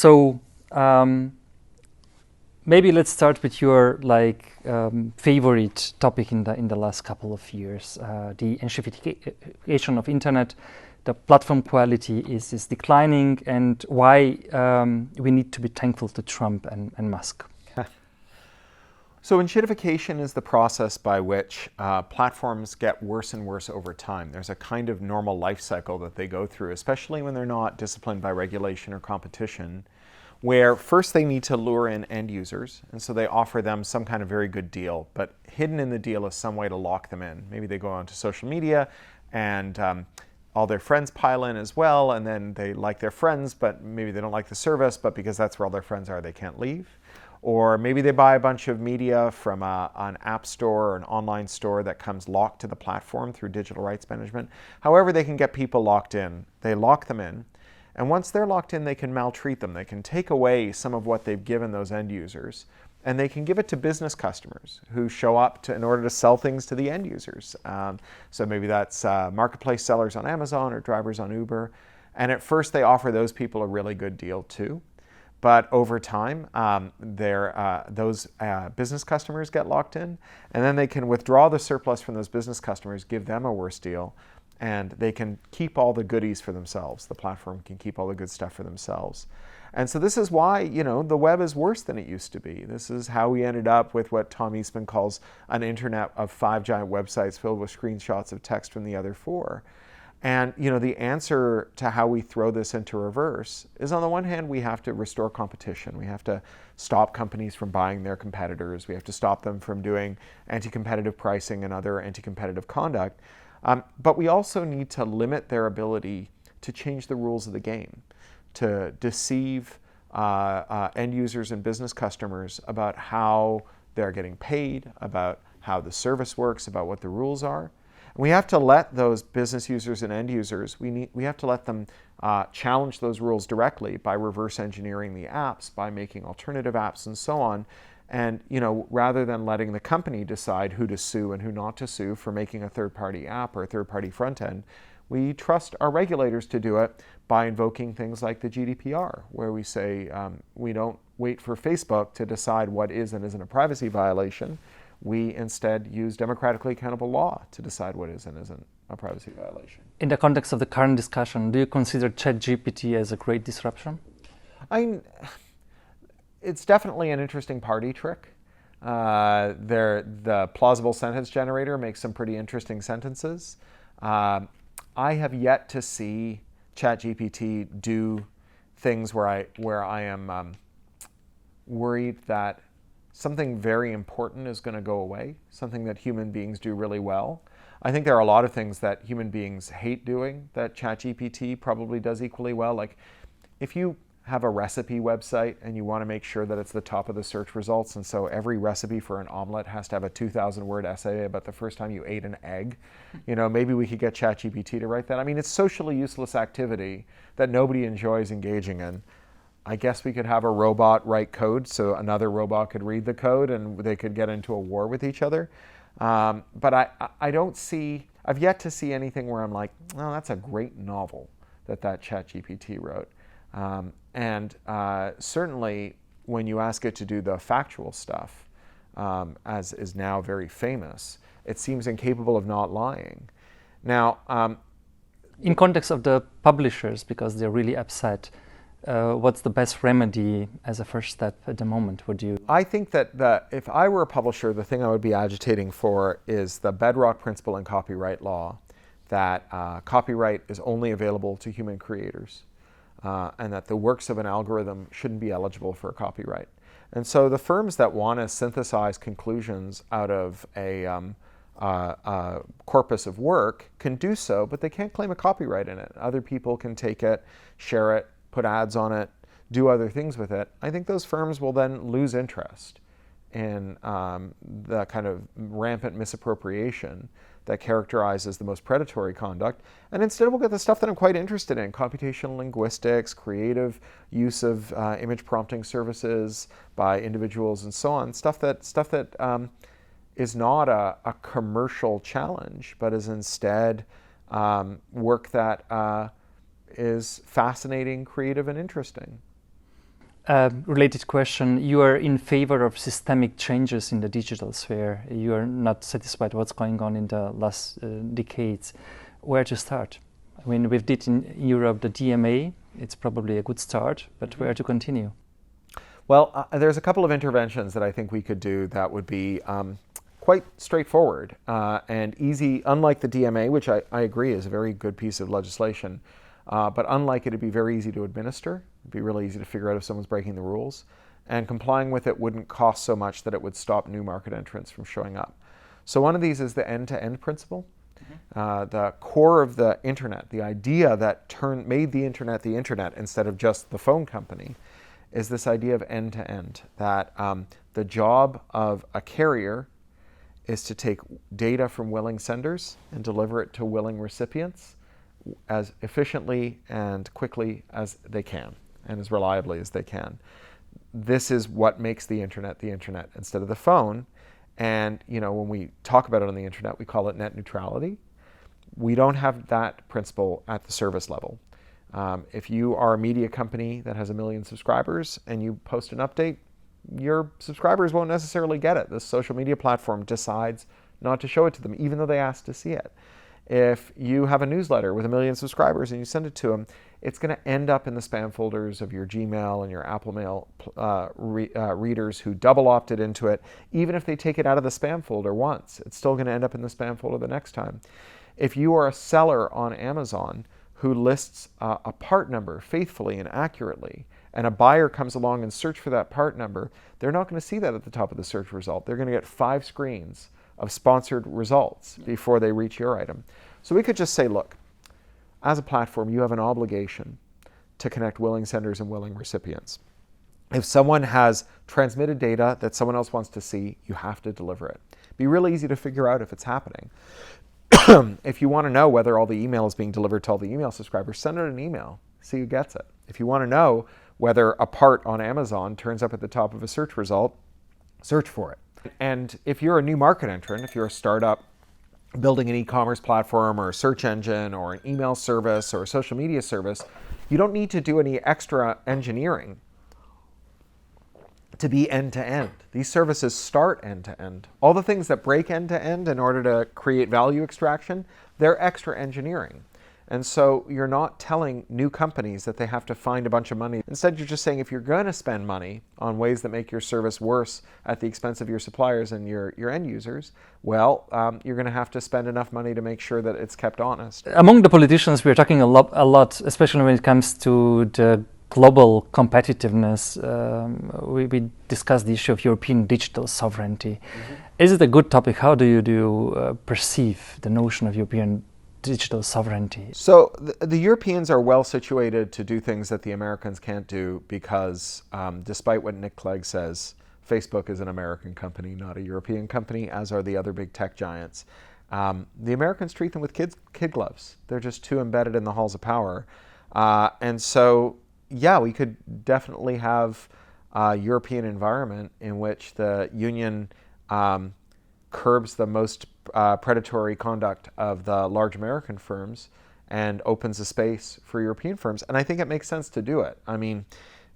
So maybe let's start with your favorite topic in the last couple of years, the enshittification of internet. The platform quality is declining, and why we need to be thankful to Trump and Musk. So enshittification is the process by which platforms get worse and worse over time. There's a kind of normal life cycle that they go through, especially when they're not disciplined by regulation or competition, where first they need to lure in end users, and so they offer them some kind of very good deal, but hidden in the deal is some way to lock them in. Maybe they go onto social media and all their friends pile in as well, and then they like their friends, but maybe they don't like the service, but because that's where all their friends are, they can't leave. Or maybe they buy a bunch of media from an app store or an online store that comes locked to the platform through digital rights management. However, they can get people locked in. They lock them in. And once they're locked in, they can maltreat them. They can take away some of what they've given those end users. And they can give it to business customers who show up in order to sell things to the end users. So maybe that's marketplace sellers on Amazon or drivers on Uber. And at first, they offer those people a really good deal too. But over time, those business customers get locked in, and then they can withdraw the surplus from those business customers, give them a worse deal, and they can keep all the goodies for themselves. The platform can keep all the good stuff for themselves. And so this is why, the web is worse than it used to be. This is how we ended up with what Tom Eastman calls an internet of 5 giant websites filled with screenshots of text from the other 4. And the answer to how we throw this into reverse is, on the one hand, we have to restore competition. We have to stop companies from buying their competitors. We have to stop them from doing anti-competitive pricing and other anti-competitive conduct. But we also need to limit their ability to change the rules of the game, to deceive end users and business customers about how they're getting paid, about how the service works, about what the rules are. We have to let those business users and end users, we have to let them challenge those rules directly by reverse engineering the apps, by making alternative apps and so on. And rather than letting the company decide who to sue and who not to sue for making a third-party app or a third-party front end, we trust our regulators to do it by invoking things like the GDPR, where we say we don't wait for Facebook to decide what is and isn't a privacy violation. We instead use democratically accountable law to decide what is and isn't a privacy violation. In the context of the current discussion, do you consider ChatGPT as a great disruption? It's definitely an interesting party trick. The plausible sentence generator makes some pretty interesting sentences. I have yet to see ChatGPT do things where I am worried that something very important is going to go away, something that human beings do really well. I think there are a lot of things that human beings hate doing that ChatGPT probably does equally well. Like if you have a recipe website and you want to make sure that it's the top of the search results, and so every recipe for an omelet has to have a 2,000-word essay about the first time you ate an egg, maybe we could get ChatGPT to write that. I mean, it's socially useless activity that nobody enjoys engaging in. I guess we could have a robot write code so another robot could read the code and they could get into a war with each other. But I've yet to see anything where I'm like, oh, that's a great novel that ChatGPT wrote. And certainly when you ask it to do the factual stuff, as is now very famous, it seems incapable of not lying. Now, in context of the publishers, because they're really upset, what's the best remedy as a first step at the moment? I think that if I were a publisher, the thing I would be agitating for is the bedrock principle in copyright law that copyright is only available to human creators, and that the works of an algorithm shouldn't be eligible for copyright. And so the firms that want to synthesize conclusions out of a corpus of work can do so, but they can't claim a copyright in it. Other people can take it, share it, put ads on it, do other things with it. I think those firms will then lose interest in the kind of rampant misappropriation that characterizes the most predatory conduct. And instead we'll get the stuff that I'm quite interested in: computational linguistics, creative use of image prompting services by individuals and so on. Stuff that is not a commercial challenge, but is instead work that is fascinating, creative, and interesting. Related question, you are in favor of systemic changes in the digital sphere. You are not satisfied what's going on in the last decades. Where to start? I mean, we did in Europe the DMA. It's probably a good start, but where to continue? Well, there's a couple of interventions that I think we could do that would be quite straightforward and easy, unlike the DMA, which I agree is a very good piece of legislation. But unlike it, it'd be very easy to administer. It'd be really easy to figure out if someone's breaking the rules. And complying with it wouldn't cost so much that it would stop new market entrants from showing up. So one of these is the end-to-end principle. The core of the internet, the idea that made the internet instead of just the phone company, is this idea of end-to-end, that the job of a carrier is to take data from willing senders and deliver it to willing recipients as efficiently and quickly as they can and as reliably as they can. This is what makes the internet instead of the phone. And when we talk about it on the internet, we call it net neutrality. We don't have that principle at the service level. If you are a media company that has 1 million subscribers and you post an update, your subscribers won't necessarily get it. The social media platform decides not to show it to them, even though they asked to see it. If you have a newsletter with 1 million subscribers and you send it to them, it's going to end up in the spam folders of your Gmail and your Apple Mail readers who double opted into it. Even if they take it out of the spam folder once, it's still going to end up in the spam folder the next time. If you are a seller on Amazon who lists a part number faithfully and accurately, and a buyer comes along and searches for that part number, they're not going to see that at the top of the search result. They're going to get 5 screens of sponsored results before they reach your item. So we could just say, look, as a platform, you have an obligation to connect willing senders and willing recipients. If someone has transmitted data that someone else wants to see, you have to deliver it. It'd be really easy to figure out if it's happening. If you want to know whether all the email is being delivered to all the email subscribers, send out an email, see who gets it. If you want to know whether a part on Amazon turns up at the top of a search result, search for it. And if you're a new market entrant, if you're a startup building an e-commerce platform or a search engine or an email service or a social media service, you don't need to do any extra engineering to be end-to-end. These services start end-to-end. All the things that break end-to-end in order to create value extraction, they're extra engineering. And so you're not telling new companies that they have to find a bunch of money. Instead, you're just saying if you're going to spend money on ways that make your service worse at the expense of your suppliers and your end users, well, you're going to have to spend enough money to make sure that it's kept honest. Among the politicians, we're talking a lot, especially when it comes to the global competitiveness. We discussed the issue of European digital sovereignty. Is it a good topic? How do you perceive the notion of European digital sovereignty? So the Europeans are well situated to do things that the Americans can't do because despite what Nick Clegg says, Facebook is an American company, not a European company, as are the other big tech giants. The Americans treat them with kid gloves. They're just too embedded in the halls of power. And so, yeah, we could definitely have a European environment in which the union curbs the most predatory conduct of the large American firms and opens a space for European firms. And I think it makes sense to do it. I mean,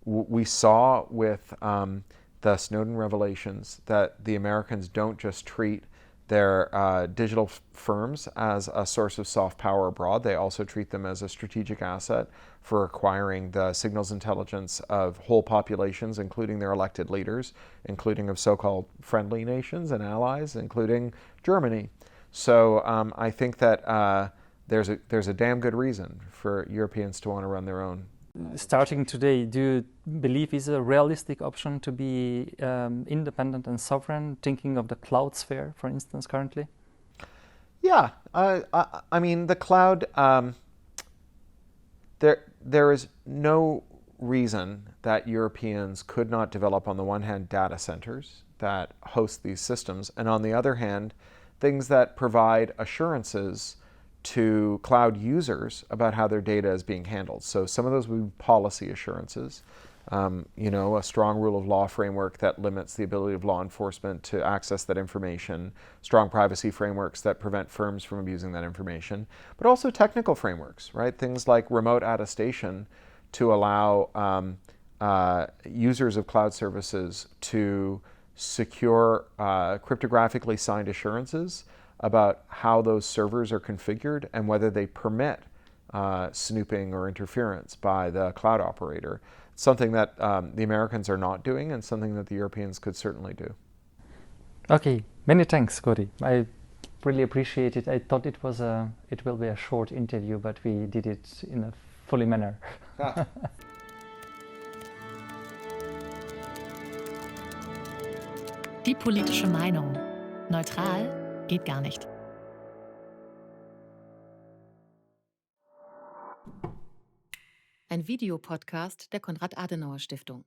we saw with the Snowden revelations that the Americans don't just treat their digital firms as a source of soft power abroad. They also treat them as a strategic asset for acquiring the signals intelligence of whole populations, including their elected leaders, including of so-called friendly nations and allies, including Germany. So I think that there's a damn good reason for Europeans to want to run their own. Starting today, do you believe is a realistic option to be independent and sovereign, thinking of the cloud sphere, for instance, currently? Yeah, I mean, the cloud, there is no reason that Europeans could not develop, on the one hand, data centers that host these systems, and on the other hand, things that provide assurances to cloud users about how their data is being handled. So some of those would be policy assurances, a strong rule of law framework that limits the ability of law enforcement to access that information, strong privacy frameworks that prevent firms from abusing that information, but also technical frameworks, right? Things like remote attestation to allow users of cloud services to secure cryptographically signed assurances about how those servers are configured and whether they permit snooping or interference by the cloud operator. It's something that the Americans are not doing and something that the Europeans could certainly do. Okay, many thanks, Cory. I really appreciate it. I thought it will be a short interview, but we did it in a fully manner. Die politische Meinung. Neutral geht gar nicht. Ein Videopodcast der Konrad-Adenauer-Stiftung.